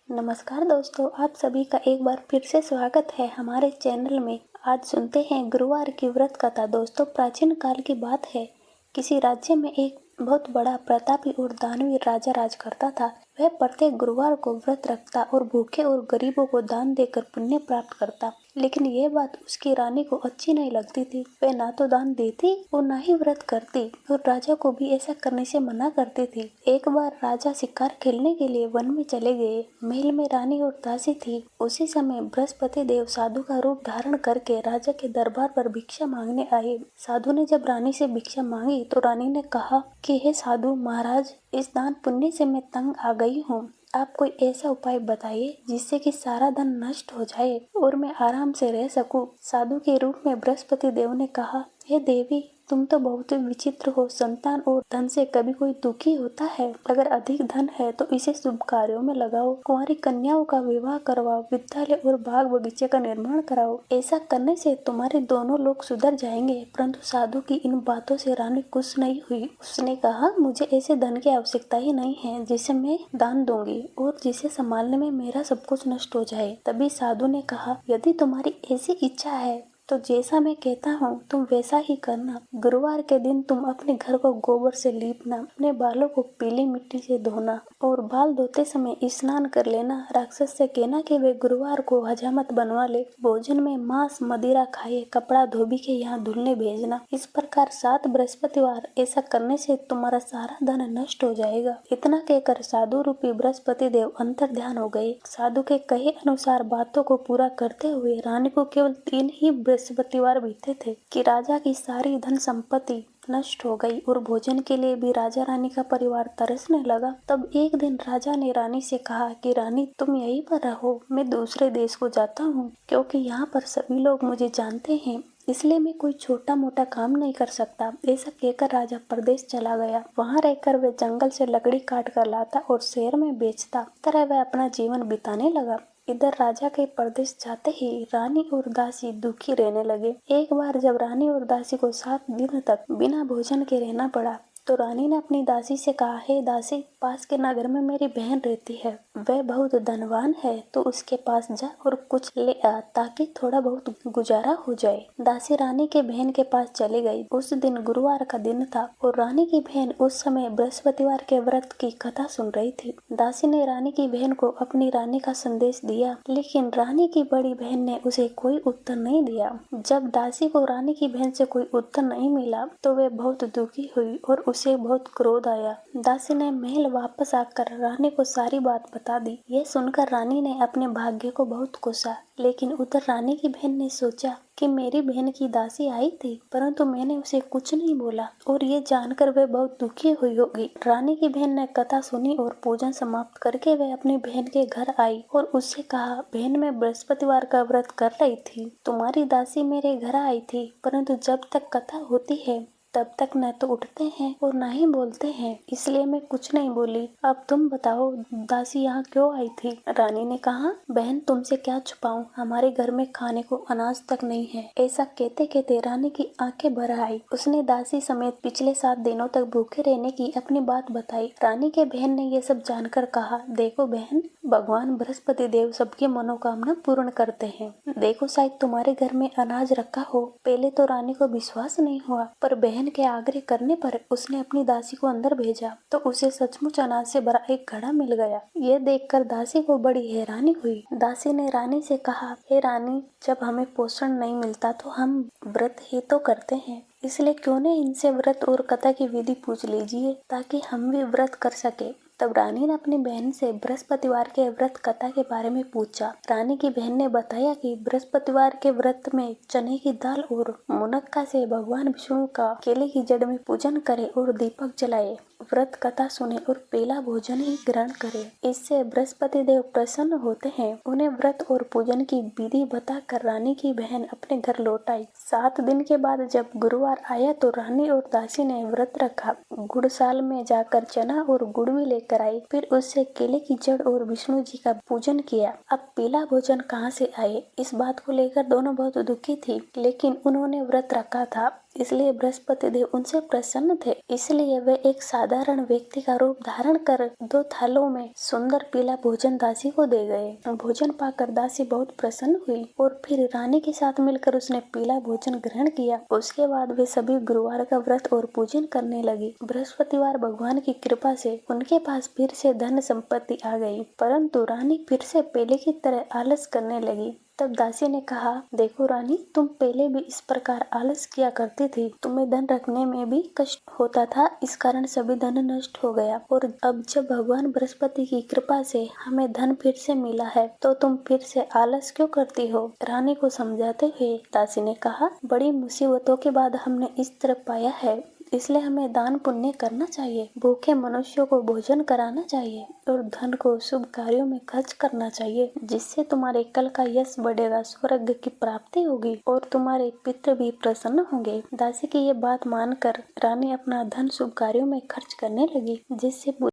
नमस्कार दोस्तों, आप सभी का एक बार फिर से स्वागत है हमारे चैनल में। आज सुनते हैं गुरुवार की व्रत कथा। दोस्तों, प्राचीन काल की बात है। किसी राज्य में एक बहुत बड़ा प्रतापी और दानवीर राजा राज करता था। वह प्रत्येक गुरुवार को व्रत रखता और भूखे और गरीबों को दान देकर पुण्य प्राप्त करता। लेकिन यह बात उसकी रानी को अच्छी नहीं लगती थी। वह ना तो दान देती और ना ही व्रत करती और राजा को भी ऐसा करने से मना करती थी। एक बार राजा शिकार खेलने के लिए वन में चले गए। महल में रानी और दासी थी। उसी समय बृहस्पति देव साधु का रूप धारण करके राजा के दरबार पर भिक्षा मांगने आए। साधु ने जब रानी से भिक्षा मांगी तो रानी ने कहा कि हे साधु महाराज, इस दान पुण्य से मैं तंग आ गई हूँ। आप कोई ऐसा उपाय बताइए जिससे कि सारा धन नष्ट हो जाए और मैं आराम से रह सकूं। साधु के रूप में बृहस्पति देव ने कहा, हे देवी, तुम तो बहुत ही विचित्र हो। संतान और धन से कभी कोई दुखी होता है? अगर अधिक धन है तो इसे शुभ कार्यों में लगाओ। कुंवारी कन्याओं का विवाह करवाओ। विद्यालय और बाग बगीचे का निर्माण कराओ। ऐसा करने से तुम्हारे दोनों लोग सुधर जाएंगे। परंतु साधु की इन बातों से रानी खुश नहीं हुई। उसने कहा, मुझे ऐसे धन की आवश्यकता ही नहीं है जिसे मैं दान दूंगी और जिसे संभालने में मेरा सब कुछ नष्ट हो जाए। तभी साधु ने कहा, यदि तुम्हारी ऐसी इच्छा है तो जैसा मैं कहता हूँ तुम वैसा ही करना। गुरुवार के दिन तुम अपने घर को गोबर से लीपना, अपने बालों को पीली मिट्टी से धोना और बाल धोते समय स्नान कर लेना। राक्षस से कहना कि वे गुरुवार को हजामत बनवा ले। भोजन में मांस मदिरा खाए। कपड़ा धोबी के यहाँ धुलने भेजना। इस प्रकार 7 बृहस्पतिवार ऐसा करने से तुम्हारा सारा धन नष्ट हो जाएगा। इतना कहकर साधु रूपी बृहस्पति देव अंतर ध्यान हो गए। साधु के कहे अनुसार बातों को पूरा करते हुए रानी को केवल 3 ही बृहस्पतिवार बीते थे कि राजा की सारी धन संपत्ति नष्ट हो गई और भोजन के लिए भी राजा रानी का परिवार तरसने लगा। तब एक दिन राजा ने रानी से कहा कि रानी, तुम यहीं पर रहो, मैं दूसरे देश को जाता हूँ, क्योंकि यहाँ पर सभी लोग मुझे जानते हैं, इसलिए मैं कोई छोटा मोटा काम नहीं कर सकता। ऐसा कहकर राजा परदेश चला गया। वहाँ रहकर वह जंगल से लकड़ी काट कर लाता और शहर में बेचता। तरह वह अपना जीवन बिताने लगा। इधर राजा के परदेश जाते ही रानी और दासी दुखी रहने लगे। एक बार जब रानी और दासी को 7 दिन तक बिना भोजन के रहना पड़ा तो रानी ने अपनी दासी से कहा, हे दासी, पास के नगर में मेरी बहन रहती है। वह बहुत धनवान है, तो उसके पास जा और कुछ ले आ ताकि थोड़ा बहुत गुजारा हो जाए। दासी रानी के बहन के पास चली गई। उस दिन गुरुवार का दिन था और रानी की बहन उस समय बृहस्पतिवार के व्रत की कथा सुन रही थी। दासी ने रानी की बहन को अपनी रानी का संदेश दिया, लेकिन रानी की बड़ी बहन ने उसे कोई उत्तर नहीं दिया। जब दासी को रानी की बहन से कोई उत्तर नहीं मिला तो वह बहुत दुखी हुई और उसे बहुत क्रोध आया। दासी ने महल वापस आकर रानी को सारी बात बता दी। यह सुनकर रानी ने अपने भाग्य को बहुत कोसा, लेकिन उधर रानी की बहन ने सोचा कि मेरी बहन की दासी आई थी, परंतु मैंने उसे कुछ नहीं बोला और ये जानकर वह बहुत दुखी हुई होगी। रानी की बहन ने कथा सुनी और पूजन समाप्त करके वह अपनी बहन के घर आई और उससे कहा, बहन, मैं बृहस्पतिवार का व्रत कर रही थी। तुम्हारी दासी मेरे घर आई थी, परंतु जब तक कथा होती है तब तक न तो उठते हैं और न ही बोलते हैं, इसलिए मैं कुछ नहीं बोली। अब तुम बताओ, दासी यहाँ क्यों आई थी? रानी ने कहा, बहन, तुमसे क्या छुपाऊं, हमारे घर में खाने को अनाज तक नहीं है। ऐसा कहते कहते रानी की आंखें भर आई। उसने दासी समेत पिछले 7 दिनों तक भूखे रहने की अपनी बात बताई। रानी के बहन ने ये सब जानकर कहा, देखो बहन, भगवान बृहस्पति देव सबकी मनोकामना पूर्ण करते हैं। देखो, शायद तुम्हारे घर में अनाज रखा हो। पहले तो रानी को विश्वास नहीं हुआ, पर बहन के आग्रह करने पर उसने अपनी दासी को अंदर भेजा तो उसे सचमुच अनाज से भरा एक घड़ा मिल गया। ये देखकर दासी को बड़ी हैरानी हुई। दासी ने रानी से कहा, हे रानी, जब हमें पोषण नहीं मिलता तो हम व्रत ही तो करते हैं, इसलिए क्यों न इनसे व्रत और कथा की विधि पूछ लीजिए ताकि हम भी व्रत कर सके। तब रानी ने अपनी बहन से बृहस्पतिवार के व्रत कथा के बारे में पूछा। रानी की बहन ने बताया कि बृहस्पतिवार के व्रत में चने की दाल और मुनक्का से भगवान विष्णु का केले की जड़ में पूजन करे और दीपक जलाए, व्रत कथा सुने और पहला भोजन ही ग्रहण करे। इससे बृहस्पति देव प्रसन्न होते हैं। उन्हें व्रत और पूजन की विधि बताकर रानी की बहन अपने घर लौट आई। 7 दिन के बाद जब गुरुवार आया तो रानी और दासी ने व्रत रखा। गुड़साल में जाकर चना और गुड़ भी लेकर आई। फिर उससे केले की जड़ और विष्णु जी का पूजन किया। अब पीला भोजन कहाँ से आए, इस बात को लेकर दोनों बहुत दुखी थी, लेकिन उन्होंने व्रत रखा था इसलिए बृहस्पति देव उनसे प्रसन्न थे। इसलिए वे एक साधारण व्यक्ति का रूप धारण कर 2 थालों में सुंदर पीला भोजन दासी को दे गए। भोजन पाकर दासी बहुत प्रसन्न हुई और फिर रानी के साथ मिलकर उसने पीला भोजन ग्रहण किया। उसके बाद वे सभी गुरुवार का व्रत और पूजन करने लगी। बृहस्पतिवार भगवान की कृपा से उनके पास फिर से धन संपत्ति आ गई, परंतु रानी फिर से पहले की तरह आलस करने लगी। तब दासी ने कहा, देखो रानी, तुम पहले भी इस प्रकार आलस किया करती थी। तुम्हें धन रखने में भी कष्ट होता था, इस कारण सभी धन नष्ट हो गया। और अब जब भगवान बृहस्पति की कृपा से हमें धन फिर से मिला है, तो तुम फिर से आलस क्यों करती हो? रानी को समझाते हुए दासी ने कहा, बड़ी मुसीबतों के बाद हमने इस तरह पाया है, इसलिए हमें दान पुण्य करना चाहिए, भूखे मनुष्यों को भोजन कराना चाहिए और धन को शुभ कार्यों में खर्च करना चाहिए, जिससे तुम्हारे कल का यश बढ़ेगा, स्वर्ग की प्राप्ति होगी और तुम्हारे पितृ भी प्रसन्न होंगे। दासी की ये बात मानकर रानी अपना धन शुभ कार्यों में खर्च करने लगी, जिससे